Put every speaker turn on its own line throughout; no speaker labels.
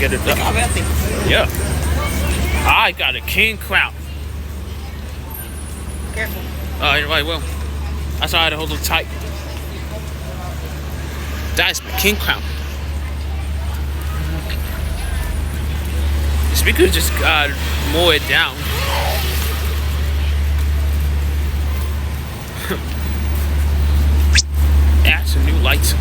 get it. Yeah. I got a king crown.
Careful.
Right, well. That's why I had to hold it tight. That's my king crown. The speaker just mow it down. Add some new lights.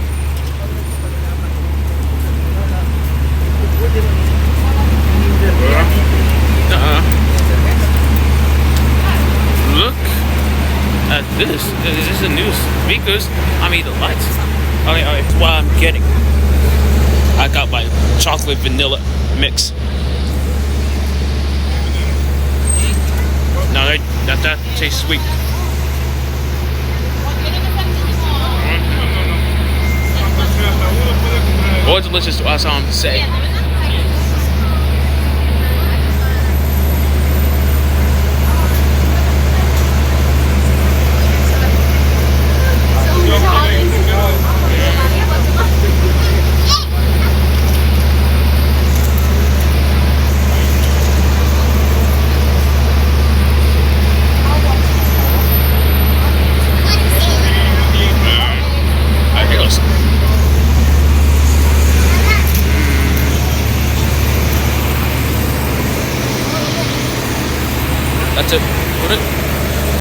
Look at this. Is this the new speakers? I mean the lights. Okay, that's what I'm getting. I got my chocolate vanilla mix. No, that tastes sweet. Or delicious to us on say. That's it. Put it.